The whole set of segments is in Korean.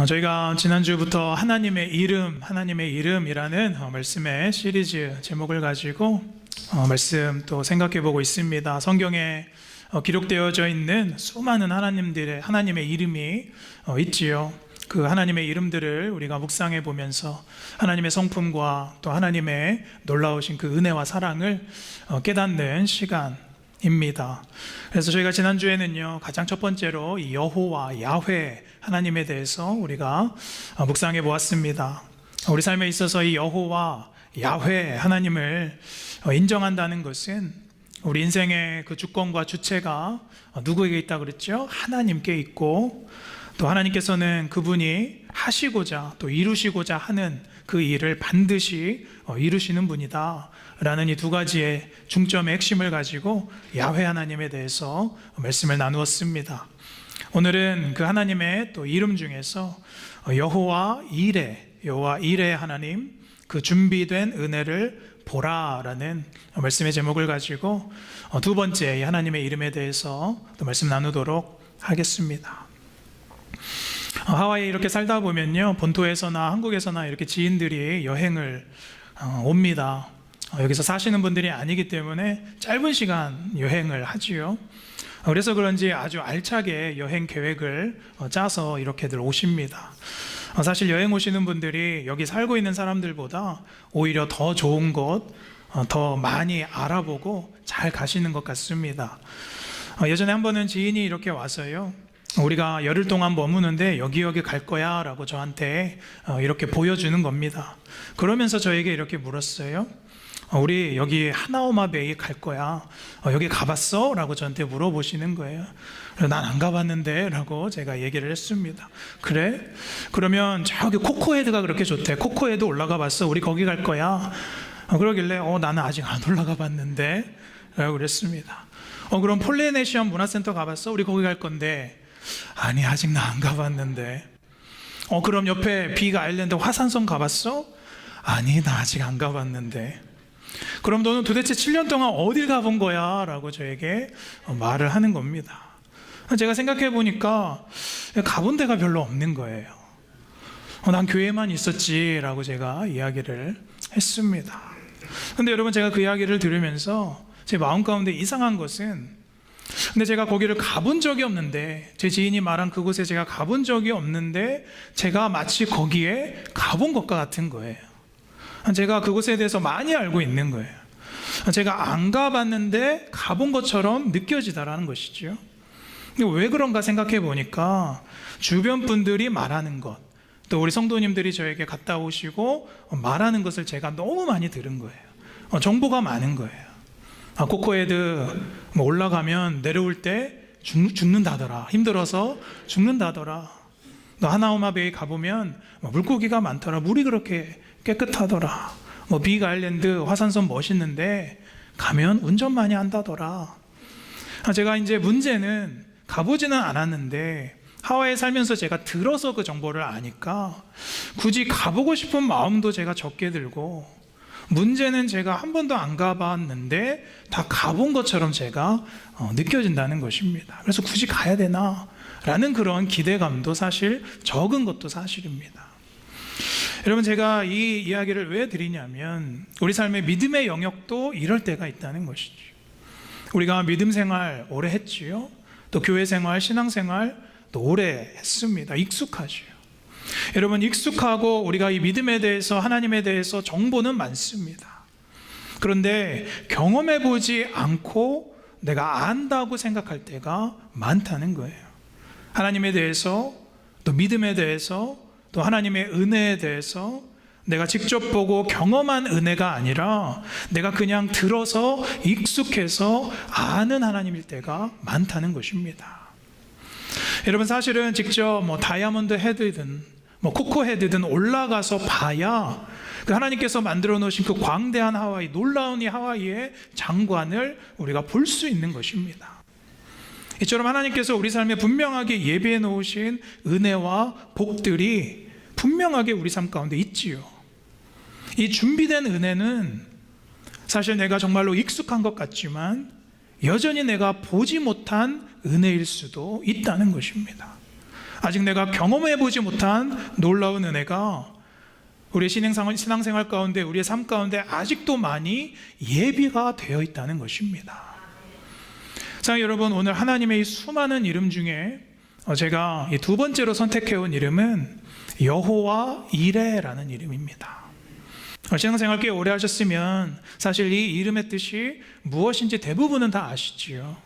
저희가 지난주부터 하나님의 이름이라는 말씀의 시리즈 제목을 가지고 말씀 또 생각해 보고 있습니다. 성경에 기록되어져 있는 수많은 하나님의 이름이 있지요. 그 하나님의 이름들을 우리가 묵상해 보면서 하나님의 성품과 또 하나님의 놀라우신 그 은혜와 사랑을 깨닫는 시간입니다. 그래서 저희가 지난주에는요, 가장 첫 번째로 이 여호와 야훼 하나님에 대해서 우리가 묵상해 보았습니다. 우리 삶에 있어서 이 여호와 야훼 하나님을 인정한다는 것은 우리 인생의 그 주권과 주체가 누구에게 있다고 그랬죠? 하나님께 있고, 또 하나님께서는 그분이 하시고자 또 이루시고자 하는 그 일을 반드시 이루시는 분이다 라는 이 두 가지의 중점의 핵심을 가지고 야훼 하나님에 대해서 말씀을 나누었습니다. 오늘은 그 하나님의 또 이름 중에서 여호와 이레 하나님, 그 준비된 은혜를 보라라는 말씀의 제목을 가지고 두 번째 하나님의 이름에 대해서 또 말씀 나누도록 하겠습니다. 하와이에 이렇게 살다 보면요, 본토에서나 한국에서나 이렇게 지인들이 여행을 옵니다. 여기서 사시는 분들이 아니기 때문에 짧은 시간 여행을 하지요. 그래서 그런지 아주 알차게 여행 계획을 짜서 이렇게들 오십니다. 사실 여행 오시는 분들이 여기 살고 있는 사람들보다 오히려 더 좋은 곳, 더 많이 알아보고 잘 가시는 것 같습니다. 예전에 한 번은 지인이 이렇게 와서요, 우리가 열흘 동안 머무는데 여기 갈 거야 라고 저한테 이렇게 보여주는 겁니다. 그러면서 저에게 이렇게 물었어요. 우리 여기 하나오마 베이 갈 거야. 여기 가봤어? 라고 저한테 물어보시는 거예요. 난 안 가봤는데 라고 제가 얘기를 했습니다. 그래? 그러면 저기 코코헤드가 그렇게 좋대. 코코헤드 올라가 봤어? 우리 거기 갈 거야. 그러길래 나는 아직 안 올라가 봤는데 라고 그랬습니다. 그럼 폴리네시안 문화센터 가봤어? 우리 거기 갈 건데. 아니, 아직 나 안 가봤는데. 그럼 옆에 빅 아일랜드 화산섬 가봤어? 아니, 나 아직 안 가봤는데. 그럼 너는 도대체 7년 동안 어딜 가본 거야? 라고 저에게 말을 하는 겁니다. 제가 생각해 보니까 가본 데가 별로 없는 거예요. 난 교회만 있었지 라고 제가 이야기를 했습니다. 근데 여러분, 제가 그 이야기를 들으면서 제 마음 가운데 이상한 것은, 근데 제가 거기를 가본 적이 없는데, 제 지인이 말한 그곳에 제가 가본 적이 없는데 제가 마치 거기에 가본 것과 같은 거예요. 제가 그곳에 대해서 많이 알고 있는 거예요. 제가 안 가봤는데 가본 것처럼 느껴지다라는 것이죠. 왜 그런가 생각해 보니까 주변 분들이 말하는 것, 또 우리 성도님들이 저에게 갔다 오시고 말하는 것을 제가 너무 많이 들은 거예요. 정보가 많은 거예요. 코코헤드 올라가면 내려올 때 죽는다더라. 힘들어서 죽는다더라. 너 하나오마 베이 가보면 물고기가 많더라. 물이 그렇게 깨끗하더라. 빅 아일랜드 화산섬 멋있는데 가면 운전 많이 한다더라. 제가 이제 문제는 가보지는 않았는데 하와이에 살면서 제가 들어서 그 정보를 아니까 굳이 가보고 싶은 마음도 제가 적게 들고, 문제는 제가 한 번도 안 가봤는데 다 가본 것처럼 제가 느껴진다는 것입니다. 그래서 굳이 가야 되나? 라는 그런 기대감도 사실 적은 것도 사실입니다. 여러분, 제가 이 이야기를 왜 드리냐면, 우리 삶의 믿음의 영역도 이럴 때가 있다는 것이죠. 우리가 믿음 생활 오래 했지요. 또 교회 생활, 신앙 생활 또 오래 했습니다. 익숙하죠. 여러분, 익숙하고 우리가 이 믿음에 대해서, 하나님에 대해서 정보는 많습니다. 그런데 경험해 보지 않고 내가 안다고 생각할 때가 많다는 거예요. 하나님에 대해서, 또 믿음에 대해서, 또 하나님의 은혜에 대해서 내가 직접 보고 경험한 은혜가 아니라 내가 그냥 들어서 익숙해서 아는 하나님일 때가 많다는 것입니다. 여러분, 사실은 직접 다이아몬드 헤드든 코코 헤드든 올라가서 봐야 그 하나님께서 만들어 놓으신 그 광대한 하와이, 놀라운 이 하와이의 장관을 우리가 볼 수 있는 것입니다. 이처럼 하나님께서 우리 삶에 분명하게 예비해 놓으신 은혜와 복들이 분명하게 우리 삶 가운데 있지요. 이 준비된 은혜는 사실 내가 정말로 익숙한 것 같지만 여전히 내가 보지 못한 은혜일 수도 있다는 것입니다. 아직 내가 경험해보지 못한 놀라운 은혜가 우리의 신앙생활 가운데, 우리의 삶 가운데 아직도 많이 예비가 되어 있다는 것입니다. 자, 여러분, 오늘 하나님의 이 수많은 이름 중에 제가 이 두 번째로 선택해온 이름은 여호와 이레라는 이름입니다. 신앙생활 꽤 오래 하셨으면 사실 이 이름의 뜻이 무엇인지 대부분은 다 아시지요.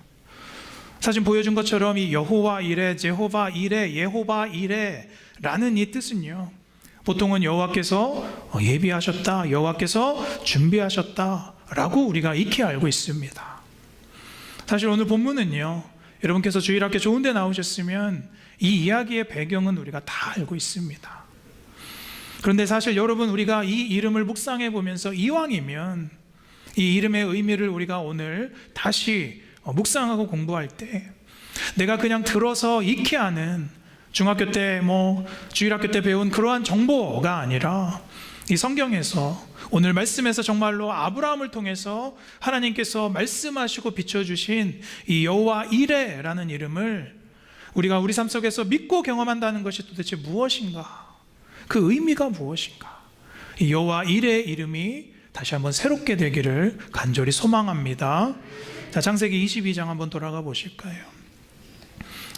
사진 보여준 것처럼 이 여호와 이레, 제호바 이레, 예호바 이레라는 이 뜻은요, 보통은 여호와께서 예비하셨다, 여호와께서 준비하셨다라고 우리가 익히 알고 있습니다. 사실 오늘 본문은요, 여러분께서 주일학교 좋은 데 나오셨으면 이 이야기의 배경은 우리가 다 알고 있습니다. 그런데 사실 여러분, 우리가 이 이름을 묵상해 보면서 이왕이면 이 이름의 의미를 우리가 오늘 다시 묵상하고 공부할 때 내가 그냥 들어서 익히 아는 중학교 때 주일학교 때 배운 그러한 정보가 아니라 이 성경에서 오늘 말씀에서 정말로 아브라함을 통해서 하나님께서 말씀하시고 비춰주신 이 여호와 이레라는 이름을 우리가 우리 삶 속에서 믿고 경험한다는 것이 도대체 무엇인가, 그 의미가 무엇인가, 이 여호와 이레의 이름이 다시 한번 새롭게 되기를 간절히 소망합니다. 자, 창세기 22장 한번 돌아가 보실까요?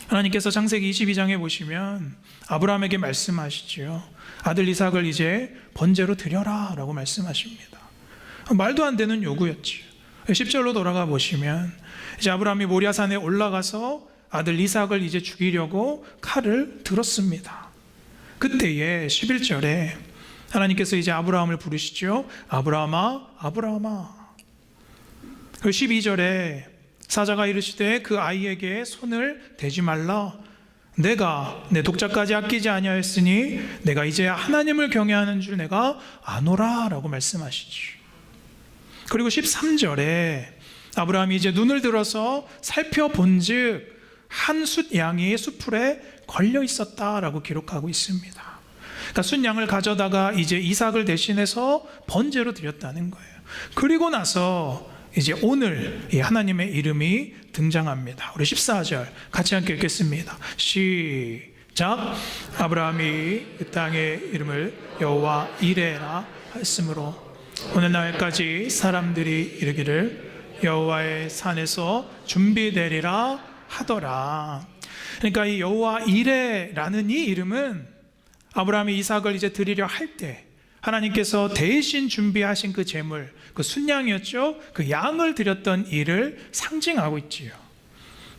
하나님께서 창세기 22장에 보시면 아브라함에게 말씀하시지요. 아들 이삭을 이제 번제로 드려라 라고 말씀하십니다. 말도 안 되는 요구였지요. 10절로 돌아가 보시면 이제 아브라함이 모리아산에 올라가서 아들 이삭을 이제 죽이려고 칼을 들었습니다. 그때에 11절에 하나님께서 이제 아브라함을 부르시죠. 아브라함아, 아브라함아. 12절에 사자가 이르시되 그 아이에게 손을 대지 말라. 내가 내 독자까지 아끼지 아니하였으니 내가 이제 하나님을 경외하는 줄 내가 아노라 라고 말씀하시지. 그리고 13절에 아브라함이 이제 눈을 들어서 살펴본즉 한 숫양이 숫풀에 걸려 있었다라고 기록하고 있습니다. 그러니까 숫양을 가져다가 이제 이삭을 대신해서 번제로 드렸다는 거예요. 그리고 나서 이제 오늘 이 하나님의 이름이 등장합니다. 우리 14절 같이 함께 읽겠습니다. 시작. 아브라함이 그 땅의 이름을 여호와 이레라 했으므로 오늘날까지 사람들이 이르기를 여호와의 산에서 준비되리라 하더라. 그러니까 이 여호와 이레라는 이 이름은 아브라함이 이삭을 이제 드리려 할 때 하나님께서 대신 준비하신 그 제물, 그 순양이었죠. 그 양을 드렸던 일을 상징하고 있지요.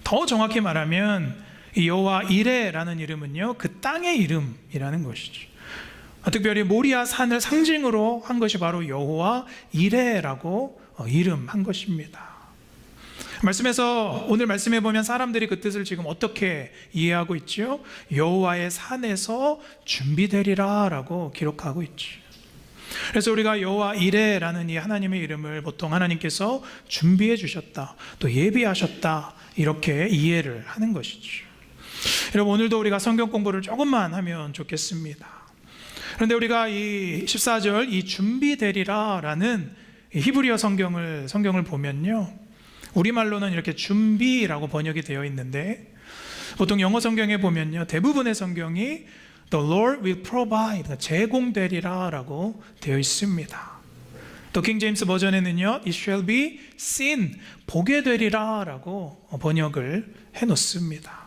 더 정확히 말하면 이 여호와 이레라는 이름은요, 그 땅의 이름이라는 것이죠. 특별히 모리아 산을 상징으로 한 것이 바로 여호와 이레라고 이름한 것입니다. 말씀에서 오늘 말씀해 보면 사람들이 그 뜻을 지금 어떻게 이해하고 있죠? 여호와의 산에서 준비되리라라고 기록하고 있죠. 그래서 우리가 여호와 이레라는 이 하나님의 이름을 보통 하나님께서 준비해 주셨다, 또 예비하셨다, 이렇게 이해를 하는 것이죠. 여러분, 오늘도 우리가 성경 공부를 조금만 하면 좋겠습니다. 그런데 우리가 이 14절 이 준비되리라라는 히브리어 성경을 보면요, 우리말로는 이렇게 준비라고 번역이 되어 있는데 보통 영어 성경에 보면요, 대부분의 성경이 The Lord will provide, 제공되리라 라고 되어 있습니다. 또 킹 제임스 버전에는요, It shall be seen, 보게 되리라 라고 번역을 해놓습니다.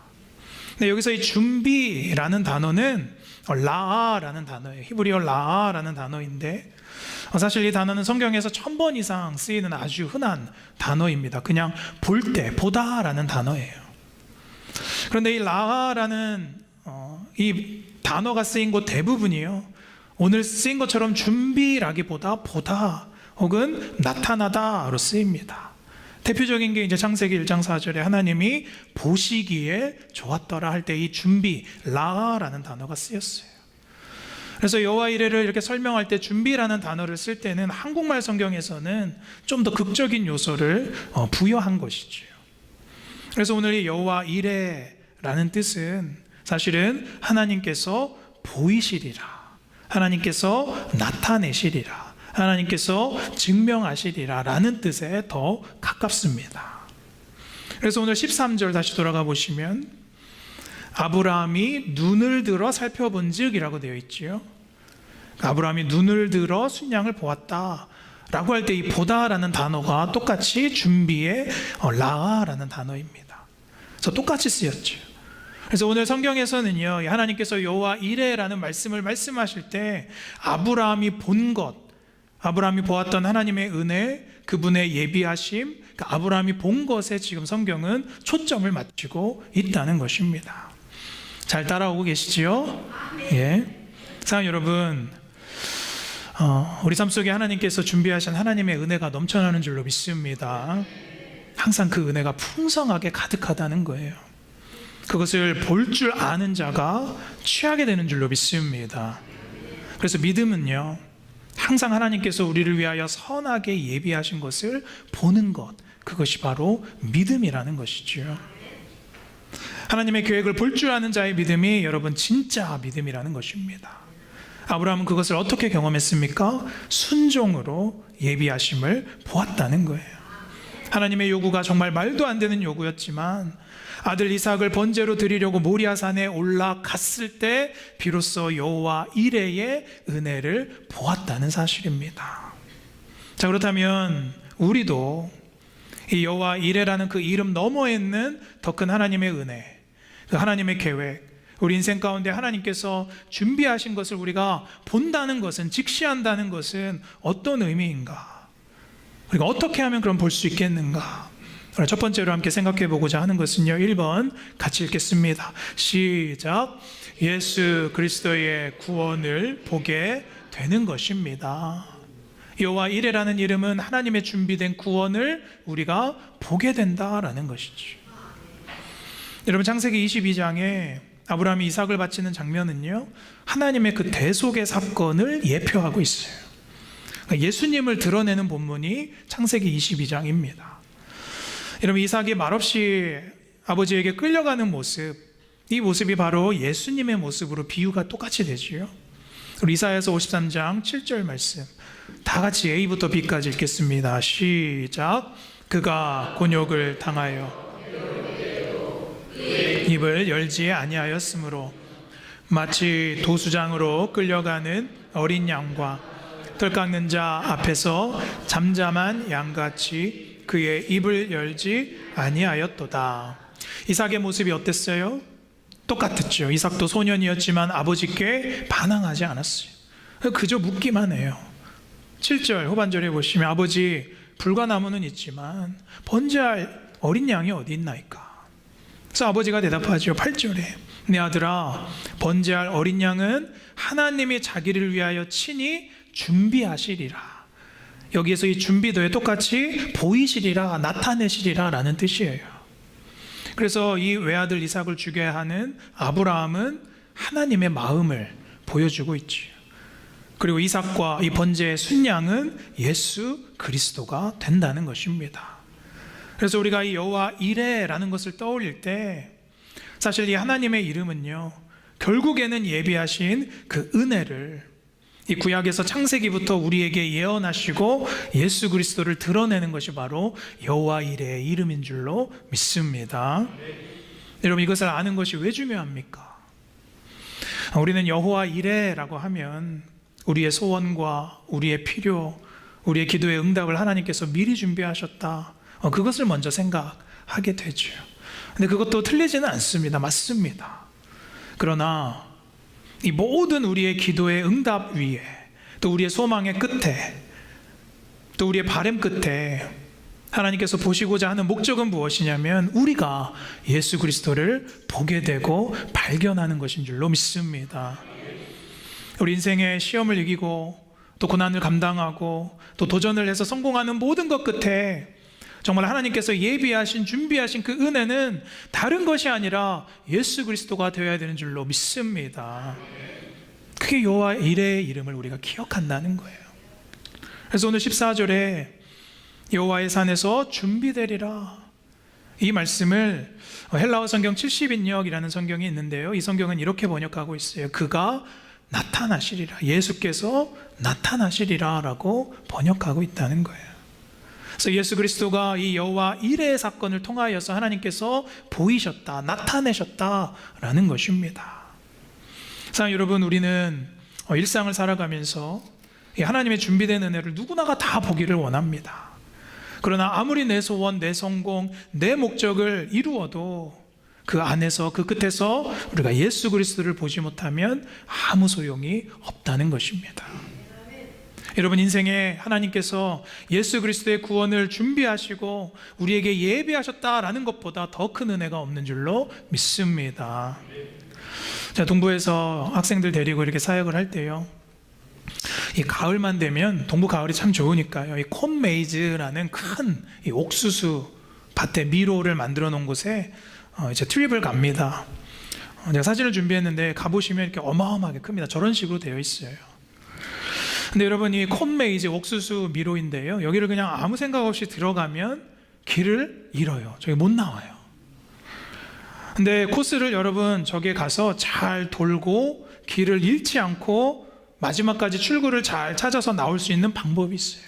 근데 여기서 이 준비라는 단어는 라아라는 단어예요. 히브리어 라아라는 단어인데 사실 이 단어는 성경에서 1000번 이상 쓰이는 아주 흔한 단어입니다. 그냥 볼 때, 보다라는 단어예요. 그런데 이 라아라는 이 단어가 쓰인 곳 대부분이요, 오늘 쓰인 것처럼 준비라기보다 보다 혹은 나타나다로 쓰입니다. 대표적인 게 이제 창세기 1장 4절에 하나님이 보시기에 좋았더라 할 때 이 준비, 라아라는 단어가 쓰였어요. 그래서 여호와 이레를 이렇게 설명할 때 준비라는 단어를 쓸 때는 한국말 성경에서는 좀 더 극적인 요소를 부여한 것이죠. 그래서 오늘 이 여호와 이레라는 뜻은 사실은 하나님께서 보이시리라, 하나님께서 나타내시리라, 하나님께서 증명하시리라 라는 뜻에 더 가깝습니다. 그래서 오늘 13절 다시 돌아가 보시면 아브라함이 눈을 들어 살펴본즉이라고 되어 있지요. 아브라함이 눈을 들어 순양을 보았다 라고 할 때 이 보다라는 단어가 똑같이 준비의 라라는 단어입니다. 그래서 똑같이 쓰였죠. 그래서 오늘 성경에서는요, 하나님께서 여호와 이레라는 말씀을 말씀하실 때 아브라함이 본 것, 아브라함이 보았던 하나님의 은혜, 그분의 예비하심, 아브라함이 본 것에 지금 성경은 초점을 맞추고 있다는 것입니다. 잘 따라오고 계시지요? 예. 사랑하는 여러분, 우리 삶 속에 하나님께서 준비하신 하나님의 은혜가 넘쳐나는 줄로 믿습니다. 항상 그 은혜가 풍성하게 가득하다는 거예요. 그것을 볼 줄 아는 자가 취하게 되는 줄로 믿습니다. 그래서 믿음은요, 항상 하나님께서 우리를 위하여 선하게 예비하신 것을 보는 것, 그것이 바로 믿음이라는 것이죠. 하나님의 계획을 볼 줄 아는 자의 믿음이 여러분 진짜 믿음이라는 것입니다. 아브라함은 그것을 어떻게 경험했습니까? 순종으로 예비하심을 보았다는 거예요. 하나님의 요구가 정말 말도 안 되는 요구였지만 아들 이삭을 번제로 드리려고 모리아산에 올라갔을 때 비로소 여호와 이레의 은혜를 보았다는 사실입니다. 자, 그렇다면 우리도 이 여호와 이레라는 그 이름 너머에 있는 더 큰 하나님의 은혜, 그 하나님의 계획, 우리 인생 가운데 하나님께서 준비하신 것을 우리가 본다는 것은, 직시한다는 것은 어떤 의미인가? 우리가 어떻게 하면 그럼 볼 수 있겠는가? 첫 번째로 함께 생각해 보고자 하는 것은요, 1번 같이 읽겠습니다. 시작. 예수 그리스도의 구원을 보게 되는 것입니다. 여호와 이레라는 이름은 하나님의 준비된 구원을 우리가 보게 된다라는 것이죠. 여러분, 창세기 22장에 아브라함이 이삭을 바치는 장면은요, 하나님의 그 대속의 사건을 예표하고 있어요. 예수님을 드러내는 본문이 창세기 22장입니다. 여러분, 이삭이 말없이 아버지에게 끌려가는 모습, 이 모습이 바로 예수님의 모습으로 비유가 똑같이 되지요. 우리 이사야서 53장 7절 말씀 다 같이 A부터 B까지 읽겠습니다. 시작. 그가 곤욕을 당하여 입을 열지 아니하였으므로 마치 도수장으로 끌려가는 어린 양과 털 깎는 자 앞에서 잠잠한 양같이 그의 입을 열지 아니하였도다. 이삭의 모습이 어땠어요? 똑같았죠. 이삭도 소년이었지만 아버지께 반항하지 않았어요. 그저 묻기만 해요. 7절 후반절에 보시면 아버지, 불과나무는 있지만 번제할 어린 양이 어디 있나이까? 그래서 아버지가 대답하죠. 8절에 내 아들아, 번제할 어린 양은 하나님이 자기를 위하여 친히 준비하시리라. 여기에서 이 준비도에 똑같이 보이시리라, 나타내시리라 라는 뜻이에요. 그래서 이 외아들 이삭을 죽여야 하는 아브라함은 하나님의 마음을 보여주고 있죠. 그리고 이삭과 이 번제의 순양은 예수 그리스도가 된다는 것입니다. 그래서 우리가 이 여호와 이레라는 것을 떠올릴 때 사실 이 하나님의 이름은요, 결국에는 예비하신 그 은혜를 이 구약에서 창세기부터 우리에게 예언하시고 예수 그리스도를 드러내는 것이 바로 여호와 이레의 이름인 줄로 믿습니다. 여러분, 이것을 아는 것이 왜 중요합니까? 우리는 여호와 이레라고 하면 우리의 소원과 우리의 필요, 우리의 기도의 응답을 하나님께서 미리 준비하셨다, 그것을 먼저 생각하게 되죠. 근데 그것도 틀리지는 않습니다. 맞습니다. 그러나 이 모든 우리의 기도의 응답 위에, 또 우리의 소망의 끝에, 또 우리의 바람 끝에 하나님께서 보시고자 하는 목적은 무엇이냐면 우리가 예수 그리스도를 보게 되고 발견하는 것인 줄로 믿습니다. 우리 인생의 시험을 이기고 또 고난을 감당하고 또 도전을 해서 성공하는 모든 것 끝에 정말 하나님께서 예비하신, 준비하신 그 은혜는 다른 것이 아니라 예수 그리스도가 되어야 되는 줄로 믿습니다. 그게 여호와 이레의 이름을 우리가 기억한다는 거예요. 그래서 오늘 14절에 여호와의 산에서 준비되리라, 이 말씀을 헬라어 성경 70인역이라는 성경이 있는데요, 이 성경은 이렇게 번역하고 있어요. 그가 나타나시리라, 예수께서 나타나시리라 라고 번역하고 있다는 거예요. 그래서 예수 그리스도가 이 여호와 이레의 사건을 통하여서 하나님께서 보이셨다, 나타내셨다라는 것입니다. 사랑 여러분, 우리는 일상을 살아가면서 하나님의 준비된 은혜를 누구나가 다 보기를 원합니다. 그러나 아무리 내 소원, 내 성공, 내 목적을 이루어도 그 안에서, 그 끝에서 우리가 예수 그리스도를 보지 못하면 아무 소용이 없다는 것입니다. 여러분, 인생에 하나님께서 예수 그리스도의 구원을 준비하시고 우리에게 예비하셨다라는 것보다 더 큰 은혜가 없는 줄로 믿습니다. 제가 동부에서 학생들 데리고 이렇게 사역을 할 때요, 이 가을만 되면, 동부 가을이 참 좋으니까요, 이 콘메이즈라는 큰 이 옥수수 밭에 미로를 만들어 놓은 곳에 이제 트립을 갑니다. 제가 사진을 준비했는데 가보시면 이렇게 어마어마하게 큽니다. 저런 식으로 되어 있어요. 근데 여러분, 이 콘메이즈 옥수수 미로인데요, 여기를 그냥 아무 생각 없이 들어가면 길을 잃어요. 저기 못 나와요. 근데 코스를 여러분 저기에 가서 잘 돌고 길을 잃지 않고 마지막까지 출구를 잘 찾아서 나올 수 있는 방법이 있어요.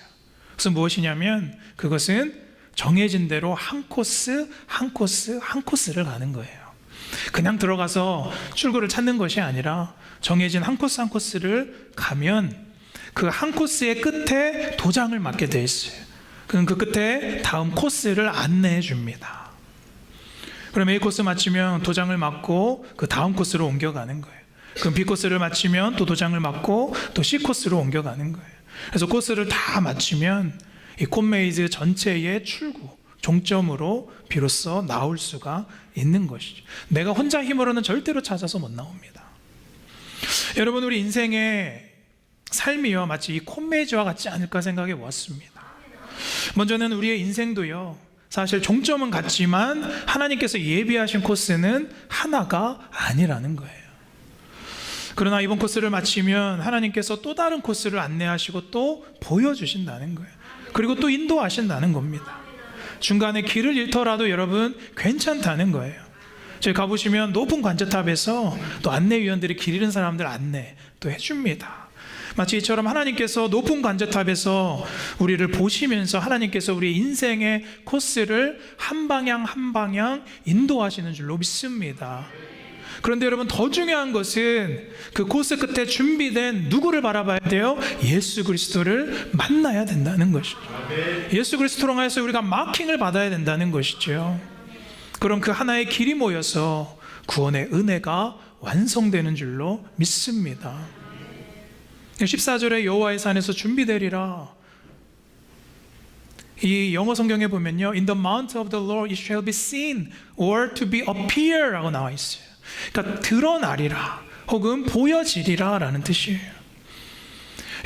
그래서 무엇이냐면, 그것은 정해진 대로 한 코스 한 코스 한 코스를 가는 거예요. 그냥 들어가서 출구를 찾는 것이 아니라 정해진 한 코스 한 코스를 가면 그 한 코스의 끝에 도장을 맞게 돼 있어요. 그럼 그 끝에 다음 코스를 안내해 줍니다. 그럼 A 코스 마치면 도장을 맞고 그 다음 코스로 옮겨가는 거예요. 그럼 B 코스를 마치면 또 도장을 맞고 또 C 코스로 옮겨가는 거예요. 그래서 코스를 다 마치면 이 콘메이즈 전체의 출구, 종점으로 비로소 나올 수가 있는 것이죠. 내가 혼자 힘으로는 절대로 찾아서 못 나옵니다. 여러분, 우리 인생의 삶이요, 마치 이 콘메이즈와 같지 않을까 생각해 보았습니다. 먼저는 우리의 인생도요, 사실 종점은 같지만 하나님께서 예비하신 코스는 하나가 아니라는 거예요. 그러나 이번 코스를 마치면 하나님께서 또 다른 코스를 안내하시고 또 보여주신다는 거예요. 그리고 또 인도하신다는 겁니다. 중간에 길을 잃더라도 여러분 괜찮다는 거예요. 저희 가보시면 높은 관제탑에서 또 안내위원들이 길 잃은 사람들 안내 또 해줍니다. 마치 이처럼 하나님께서 높은 관제탑에서 우리를 보시면서 하나님께서 우리 인생의 코스를 한 방향 한 방향 인도하시는 줄로 믿습니다. 그런데 여러분, 더 중요한 것은 그 코스 끝에 준비된 누구를 바라봐야 돼요? 예수 그리스도를 만나야 된다는 것이죠. 예수 그리스도로 하여서 우리가 마킹을 받아야 된다는 것이죠. 그럼 그 하나의 길이 모여서 구원의 은혜가 완성되는 줄로 믿습니다. 14절에 여호와의 산에서 준비되리라, 이 영어 성경에 보면요, In the mount of the Lord it shall be seen or to be appear 라고 나와 있어요. 그러니까 드러나리라 혹은 보여지리라 라는 뜻이에요.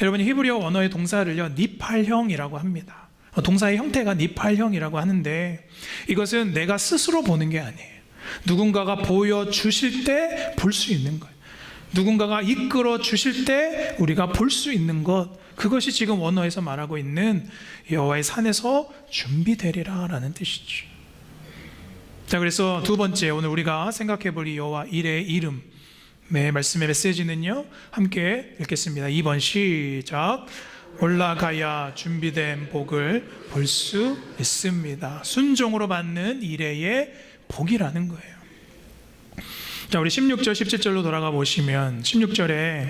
여러분이 히브리어 원어의 동사를요, 니팔형이라고 합니다. 동사의 형태가 니팔형이라고 하는데, 이것은 내가 스스로 보는 게 아니에요. 누군가가 보여주실 때 볼 수 있는 거예요. 누군가가 이끌어 주실 때 우리가 볼 수 있는 것, 그것이 지금 원어에서 말하고 있는 여호와의 산에서 준비되리라 라는 뜻이죠. 자, 그래서 두 번째, 오늘 우리가 생각해 볼 이 여호와 이레의 이름의 말씀의 메시지는요, 함께 읽겠습니다. 2번 시작. 올라가야 준비된 복을 볼 수 있습니다. 순종으로 받는 이레의 복이라는 거예요. 자, 우리 16절 17절로 돌아가 보시면 16절에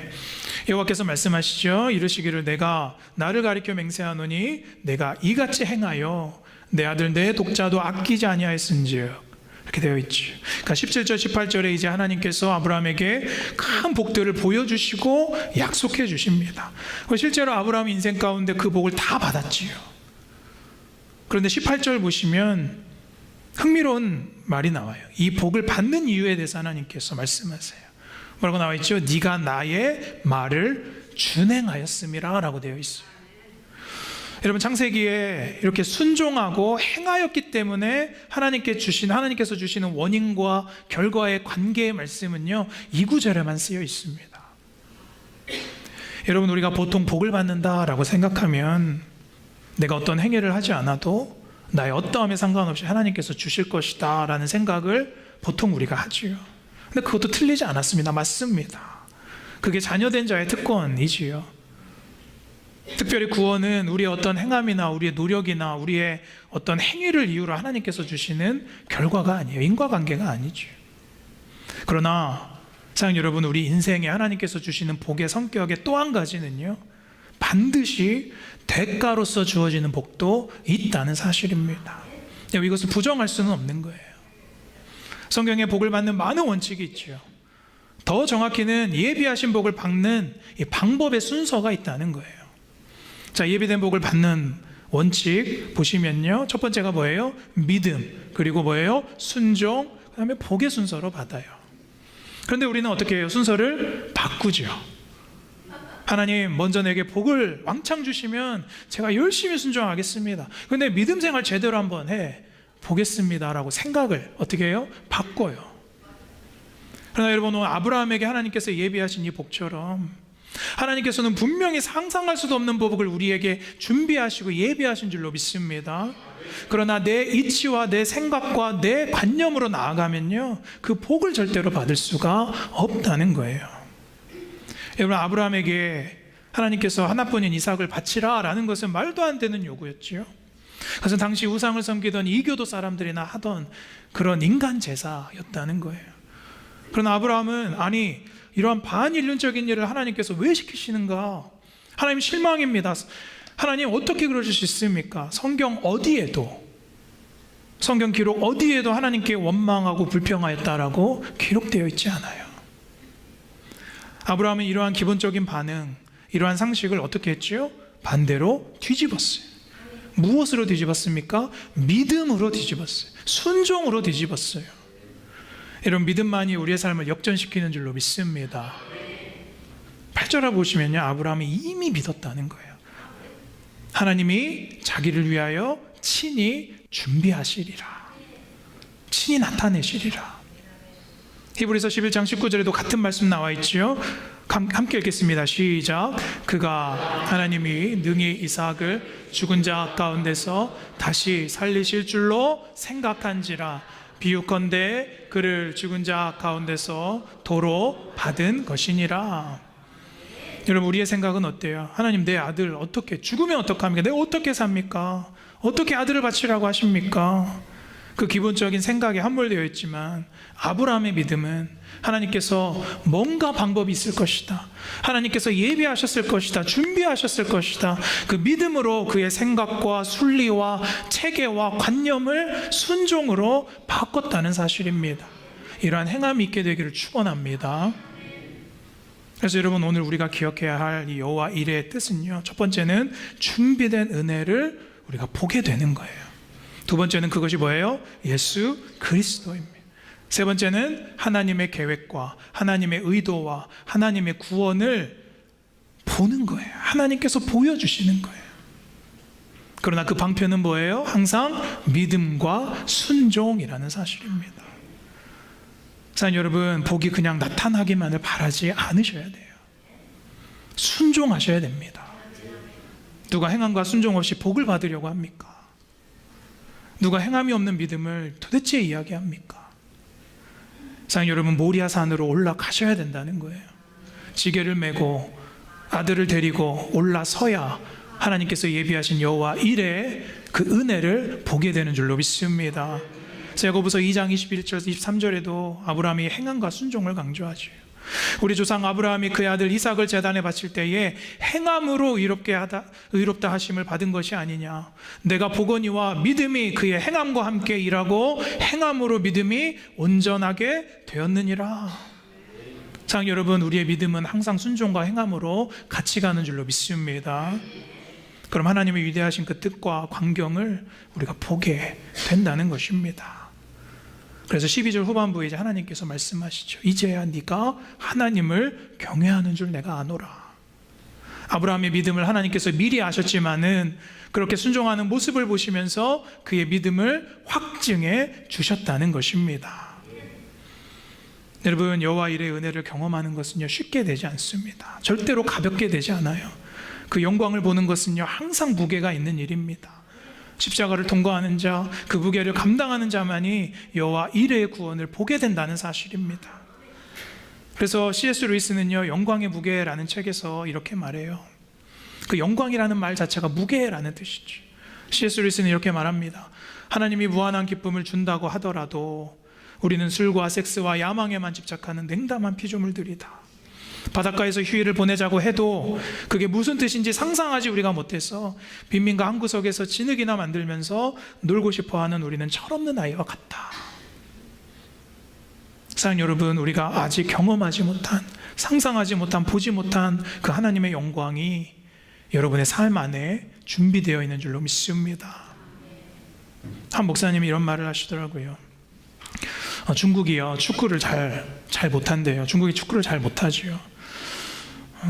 여호와께서 말씀하시죠. 이르시기를 내가 나를 가리켜 맹세하노니 내가 이같이 행하여 내 아들 내 독자도 아끼지 아니하였은즉, 이렇게 되어 있죠. 그러니까 17절 18절에 이제 하나님께서 아브라함에게 큰 복들을 보여주시고 약속해 주십니다. 실제로 아브라함 인생 가운데 그 복을 다 받았지요. 그런데 18절 보시면 흥미로운 말이 나와요. 이 복을 받는 이유에 대해서 하나님께서 말씀하세요. 뭐라고 나와 있죠? 네가 나의 말을 준행하였음이라 라고 되어 있어요. 여러분, 창세기에 이렇게 순종하고 행하였기 때문에 하나님께서 주시는 원인과 결과의 관계의 말씀은요, 2구절에만 쓰여 있습니다. 여러분, 우리가 보통 복을 받는다라고 생각하면 내가 어떤 행위를 하지 않아도 나의 어떠함에 상관없이 하나님께서 주실 것이다 라는 생각을 보통 우리가 하지요. 근데 그것도 틀리지 않았습니다. 맞습니다. 그게 자녀된 자의 특권이지요. 특별히 구원은 우리의 어떤 행함이나 우리의 노력이나 우리의 어떤 행위를 이유로 하나님께서 주시는 결과가 아니에요. 인과관계가 아니죠. 그러나 사랑하는 여러분, 우리 인생에 하나님께서 주시는 복의 성격의 또 한 가지는요, 반드시 대가로서 주어지는 복도 있다는 사실입니다. 이것을 부정할 수는 없는 거예요. 성경에 복을 받는 많은 원칙이 있죠. 더 정확히는 예비하신 복을 받는 이 방법의 순서가 있다는 거예요. 자, 예비된 복을 받는 원칙 보시면요, 첫 번째가 뭐예요? 믿음, 그리고 뭐예요? 순종, 그 다음에 복의 순서로 받아요. 그런데 우리는 어떻게 해요? 순서를 바꾸죠. 하나님 먼저 내게 복을 왕창 주시면 제가 열심히 순종하겠습니다. 그런데 믿음 생활 제대로 한번 해 보겠습니다 라고 생각을 어떻게 해요? 바꿔요. 그러나 여러분, 오늘 아브라함에게 하나님께서 예비하신 이 복처럼 하나님께서는 분명히 상상할 수도 없는 복을 우리에게 준비하시고 예비하신 줄로 믿습니다. 그러나 내 이치와 내 생각과 내 관념으로 나아가면요, 그 복을 절대로 받을 수가 없다는 거예요. 여러분, 아브라함에게 하나님께서 하나뿐인 이삭을 바치라 라는 것은 말도 안 되는 요구였지요. 그것은 당시 우상을 섬기던 이교도 사람들이나 하던 그런 인간 제사였다는 거예요. 그러나 아브라함은 아니, 이러한 반인륜적인 일을 하나님께서 왜 시키시는가? 하나님 실망입니다. 하나님 어떻게 그러실 수 있습니까? 성경 어디에도, 성경 기록 어디에도 하나님께 원망하고 불평하였다라고 기록되어 있지 않아요. 아브라함은 이러한 기본적인 반응, 이러한 상식을 어떻게 했죠? 반대로 뒤집었어요. 무엇으로 뒤집었습니까? 믿음으로 뒤집었어요. 순종으로 뒤집었어요. 이런 믿음만이 우리의 삶을 역전시키는 줄로 믿습니다. 8절을 보시면요, 아브라함이 이미 믿었다는 거예요. 하나님이 자기를 위하여 친히 준비하시리라, 친히 나타내시리라. 히브리서 11장 19절에도 같은 말씀 나와 있지요. 함께 읽겠습니다. 시작. 그가 하나님이 능히 이삭을 죽은 자 가운데서 다시 살리실 줄로 생각한지라, 비유컨대 그를 죽은 자 가운데서 도로 받은 것이니라. 여러분, 우리의 생각은 어때요? 하나님, 내 아들 어떻게, 죽으면 어떡합니까? 내가 어떻게 삽니까? 어떻게 아들을 바치라고 하십니까? 그 기본적인 생각에 함몰되어 있지만 아브라함의 믿음은 하나님께서 뭔가 방법이 있을 것이다, 하나님께서 예비하셨을 것이다, 준비하셨을 것이다, 그 믿음으로 그의 생각과 순리와 체계와 관념을 순종으로 바꿨다는 사실입니다. 이러한 행함이 있게 되기를 축원합니다. 그래서 여러분, 오늘 우리가 기억해야 할 이 여호와 이레의 뜻은요, 첫 번째는 준비된 은혜를 우리가 보게 되는 거예요. 두 번째는 그것이 뭐예요? 예수 그리스도입니다. 세 번째는 하나님의 계획과 하나님의 의도와 하나님의 구원을 보는 거예요. 하나님께서 보여주시는 거예요. 그러나 그 방편은 뭐예요? 항상 믿음과 순종이라는 사실입니다. 사랑하는 여러분, 복이 그냥 나타나기만을 바라지 않으셔야 돼요. 순종하셔야 됩니다. 누가 행함과 순종 없이 복을 받으려고 합니까? 누가 행함이 없는 믿음을 도대체 이야기합니까? 사랑하는 여러분, 모리아산으로 올라가셔야 된다는 거예요. 지게를 메고 아들을 데리고 올라서야 하나님께서 예비하신 여호와 이레의 그 은혜를 보게 되는 줄로 믿습니다. 야고보서 2장 21절 23절에도 아브라함이 행함과 순종을 강조하죠. 우리 조상 아브라함이 그의 아들 이삭을 제단에 바칠 때에 행함으로 의롭다 하심을 받은 것이 아니냐, 내가 보거니와 믿음이 그의 행함과 함께 일하고 행함으로 믿음이 온전하게 되었느니라. 사랑하는 여러분, 우리의 믿음은 항상 순종과 행함으로 같이 가는 줄로 믿습니다. 그럼 하나님의 위대하신 그 뜻과 광경을 우리가 보게 된다는 것입니다. 그래서 12절 후반부에 이제 하나님께서 말씀하시죠. 이제야 네가 하나님을 경외하는 줄 내가 아노라. 아브라함의 믿음을 하나님께서 미리 아셨지만은 그렇게 순종하는 모습을 보시면서 그의 믿음을 확증해 주셨다는 것입니다. 여러분, 여호와 이레의 은혜를 경험하는 것은요, 쉽게 되지 않습니다. 절대로 가볍게 되지 않아요. 그 영광을 보는 것은요, 항상 무게가 있는 일입니다. 십자가를 통과하는 자, 그 무게를 감당하는 자만이 여호와 이레의 구원을 보게 된다는 사실입니다. 그래서 C.S. 루이스는요, 영광의 무게라는 책에서 이렇게 말해요. 그 영광이라는 말 자체가 무게라는 뜻이죠. C.S. 루이스는 이렇게 말합니다. 하나님이 무한한 기쁨을 준다고 하더라도 우리는 술과 섹스와 야망에만 집착하는 냉담한 피조물들이다. 바닷가에서 휴일을 보내자고 해도 그게 무슨 뜻인지 상상하지 우리가 못해서 빈민가 한 구석에서 진흙이나 만들면서 놀고 싶어하는 우리는 철없는 아이와 같다. 사랑 여러분, 우리가 아직 경험하지 못한, 상상하지 못한, 보지 못한 그 하나님의 영광이 여러분의 삶 안에 준비되어 있는 줄로 믿습니다. 한 목사님이 이런 말을 하시더라고요. 중국이요, 축구를 잘 못한대요. 중국이 축구를 잘 못하지요.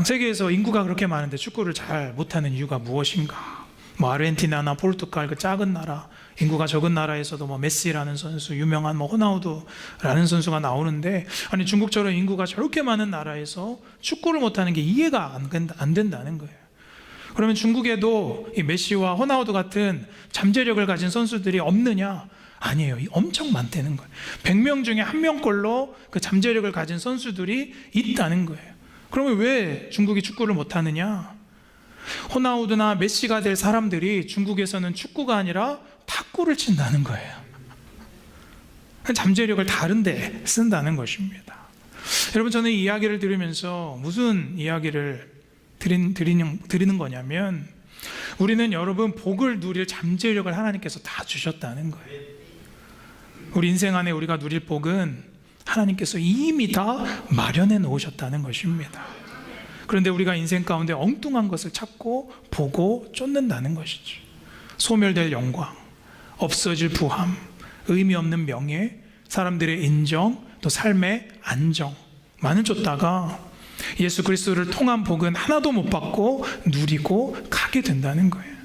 세계에서 인구가 그렇게 많은데 축구를 잘 못하는 이유가 무엇인가? 아르헨티나나 포르투갈 그 작은 나라, 인구가 적은 나라에서도 메시라는 선수, 유명한 호나우두라는 선수가 나오는데, 아니 중국처럼 인구가 저렇게 많은 나라에서 축구를 못하는 게 이해가 안 된다는 거예요. 그러면 중국에도 이 메시와 호나우두 같은 잠재력을 가진 선수들이 없느냐? 아니에요. 엄청 많다는 거예요. 100명 중에 1명꼴로 그 잠재력을 가진 선수들이 있다는 거예요. 그러면 왜 중국이 축구를 못하느냐? 호나우두나 메시가 될 사람들이 중국에서는 축구가 아니라 탁구를 친다는 거예요. 잠재력을 다른 데 쓴다는 것입니다. 여러분, 저는 이 이야기를 들으면서 무슨 이야기를 드리는 거냐면, 우리는 여러분 복을 누릴 잠재력을 하나님께서 다 주셨다는 거예요. 우리 인생 안에 우리가 누릴 복은 하나님께서 이미 다 마련해 놓으셨다는 것입니다. 그런데 우리가 인생 가운데 엉뚱한 것을 찾고 보고 쫓는다는 것이죠. 소멸될 영광, 없어질 부함, 의미 없는 명예, 사람들의 인정, 또 삶의 안정만을 쫓다가 예수 그리스도를 통한 복은 하나도 못 받고 누리고 가게 된다는 거예요.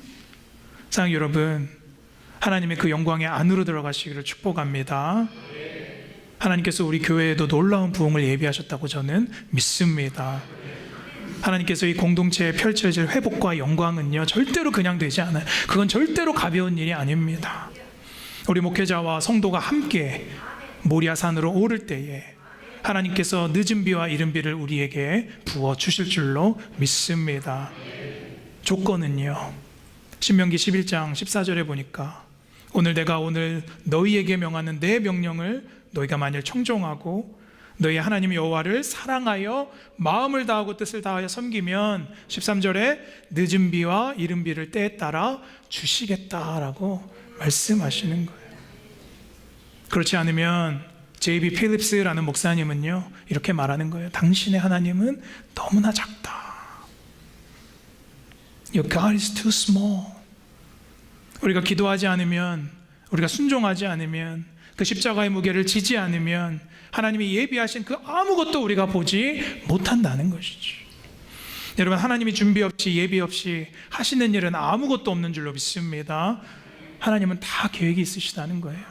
사랑하는 여러분, 하나님의 그 영광의 안으로 들어가시기를 축복합니다. 하나님께서 우리 교회에도 놀라운 부흥을 예비하셨다고 저는 믿습니다. 하나님께서 이 공동체에 펼쳐질 회복과 영광은요, 절대로 그냥 되지 않아요. 그건 절대로 가벼운 일이 아닙니다. 우리 목회자와 성도가 함께 모리아산으로 오를 때에 하나님께서 늦은 비와 이른 비를 우리에게 부어 주실 줄로 믿습니다. 조건은요, 신명기 11장 14절에 보니까 내가 오늘 너희에게 명하는 내 명령을 너희가 만일 청종하고 너희 하나님 여호와를 사랑하여 마음을 다하고 뜻을 다하여 섬기면 13절에 늦은 비와 이른 비를 때에 따라 주시겠다라고 말씀하시는 거예요. 그렇지 않으면 J.B. 필립스라는 목사님은요, 이렇게 말하는 거예요. 당신의 하나님은 너무나 작다. Your God is too small. 우리가 기도하지 않으면, 우리가 순종하지 않으면, 그 십자가의 무게를 지지 않으면 하나님이 예비하신 그 아무것도 우리가 보지 못한다는 것이죠. 여러분, 하나님이 준비 없이 예비 없이 하시는 일은 아무것도 없는 줄로 믿습니다. 하나님은 다 계획이 있으시다는 거예요.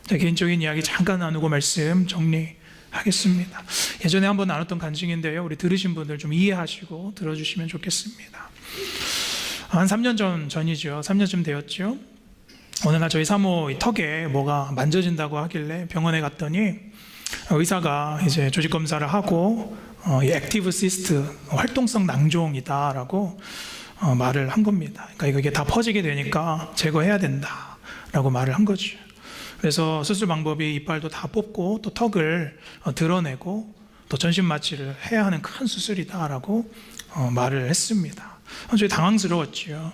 자, 개인적인 이야기 잠깐 나누고 말씀 정리하겠습니다. 예전에 한번 나눴던 간증인데요, 우리 들으신 분들 좀 이해하시고 들어주시면 좋겠습니다. 한 3년 전이죠. 3년쯤 되었죠. 어느 날 저희 사모 턱에 뭐가 만져진다고 하길래 병원에 갔더니 의사가 이제 조직 검사를 하고 액티브 시스트, 활동성 낭종이다라고 말을 한 겁니다. 그러니까 이게 다 퍼지게 되니까 제거해야 된다라고 말을 한 거죠. 그래서 수술 방법이 이빨도 다 뽑고 또 턱을 드러내고 또 전신 마취를 해야 하는 큰 수술이다라고 말을 했습니다. 저희 당황스러웠죠.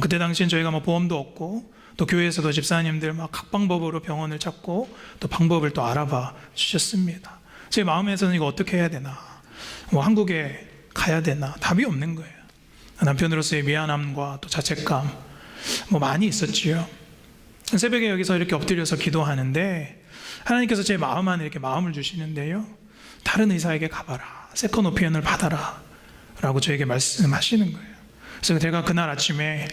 그때 당시엔 저희가 보험도 없고 또 교회에서도 집사님들 각 방법으로 병원을 찾고 또 방법을 또 알아봐 주셨습니다. 제 마음에서는 이거 어떻게 해야 되나, 한국에 가야 되나, 답이 없는 거예요. 남편으로서의 미안함과 또 자책감 많이 있었지요. 새벽에 여기서 이렇게 엎드려서 기도하는데 하나님께서 제 마음 안에 이렇게 마음을 주시는데요, 다른 의사에게 가봐라, 세컨 오피니언을 받아라 라고 저에게 말씀하시는 거예요. 그래서 제가 그날 아침에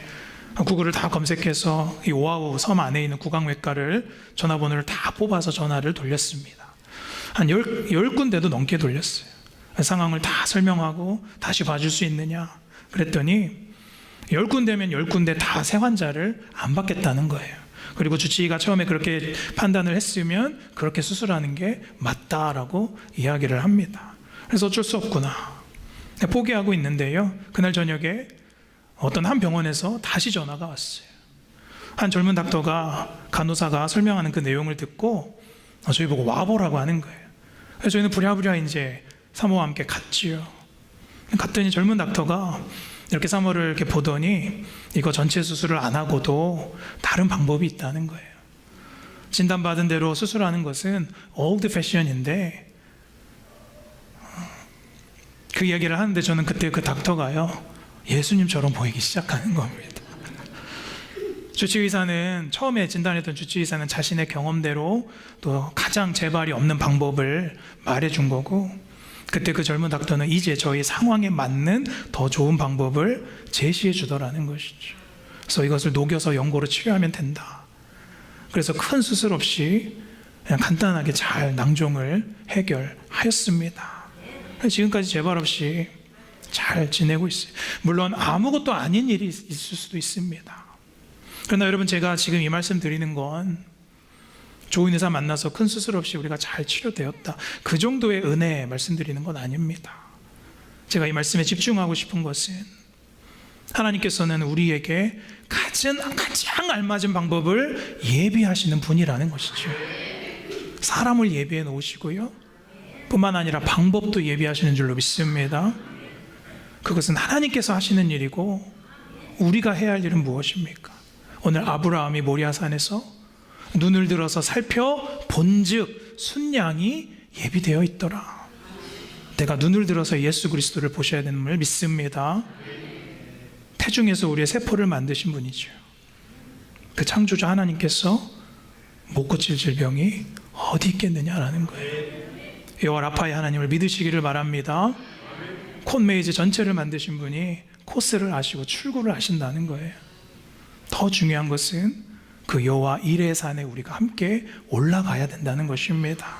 구글을 다 검색해서 이 오아우 섬 안에 있는 구강외과를 전화번호를 다 뽑아서 전화를 돌렸습니다. 한 10군데도 넘게 돌렸어요. 상황을 다 설명하고 다시 봐줄 수 있느냐 그랬더니 10군데면 10군데 다 새 환자를 안 받겠다는 거예요. 그리고 주치의가 처음에 그렇게 판단을 했으면 그렇게 수술하는 게 맞다라고 이야기를 합니다. 그래서 어쩔 수 없구나. 포기하고 있는데요. 그날 저녁에 어떤 한 병원에서 다시 전화가 왔어요. 한 젊은 닥터가, 간호사가 설명하는 그 내용을 듣고 저희 보고 와보라고 하는 거예요. 그래서 저희는 부랴부랴 이제 사모와 함께 갔지요. 갔더니 젊은 닥터가 이렇게 사모를 이렇게 보더니 이거 전체 수술을 안 하고도 다른 방법이 있다는 거예요. 진단받은 대로 수술하는 것은 old fashion인데, 그 이야기를 하는데 저는 그때 그 닥터가요, 예수님처럼 보이기 시작하는 겁니다. 주치의사는, 처음에 진단했던 주치의사는 자신의 경험대로 또 가장 재발이 없는 방법을 말해준 거고, 그때 그 젊은 닥터는 이제 저희 상황에 맞는 더 좋은 방법을 제시해 주더라는 것이죠. 그래서 이것을 녹여서 연고로 치료하면 된다. 그래서 큰 수술 없이 그냥 간단하게 잘 낭종을 해결하였습니다. 지금까지 재발 없이 잘 지내고 있어요. 물론 아무것도 아닌 일이 있을 수도 있습니다. 그러나 여러분, 제가 지금 이 말씀 드리는 건 좋은 의사 만나서 큰 수술 없이 우리가 잘 치료되었다, 그 정도의 은혜 말씀드리는 건 아닙니다. 제가 이 말씀에 집중하고 싶은 것은 하나님께서는 우리에게 가장 알맞은 방법을 예비하시는 분이라는 것이죠. 사람을 예비해 놓으시고요, 뿐만 아니라 방법도 예비하시는 줄로 믿습니다. 그것은 하나님께서 하시는 일이고, 우리가 해야 할 일은 무엇입니까? 오늘 아브라함이 모리아산에서 눈을 들어서 살펴본즉 순양이 예비되어 있더라. 내가 눈을 들어서 예수 그리스도를 보셔야 되는 걸 믿습니다. 태중에서 우리의 세포를 만드신 분이죠. 그 창조자 하나님께서 못 고칠 질병이 어디 있겠느냐라는 거예요. 여호와 라파의 하나님을 믿으시기를 바랍니다. 콧 메이즈 전체를 만드신 분이 코스를 아시고 출구를 아신다는 거예요. 더 중요한 것은 그 여호와 이레 산에 우리가 함께 올라가야 된다는 것입니다.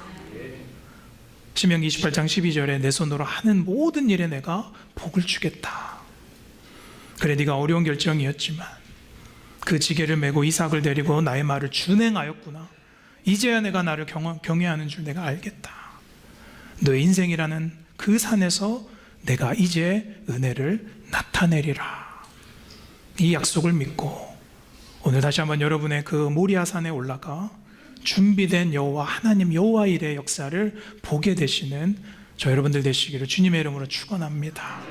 신명기 28장 12절에 내 손으로 하는 모든 일에 내가 복을 주겠다. 그래, 네가 어려운 결정이었지만 그 지게를 메고 이삭을 데리고 나의 말을 준행하였구나. 이제야 내가 나를 경외하는 줄 내가 알겠다. 너의 인생이라는 그 산에서 내가 이제 은혜를 나타내리라. 이 약속을 믿고 오늘 다시 한번 여러분의 그 모리아산에 올라가 준비된 여호와 하나님, 여호와 일의 역사를 보게 되시는 저 여러분들 되시기를 주님의 이름으로 축원합니다.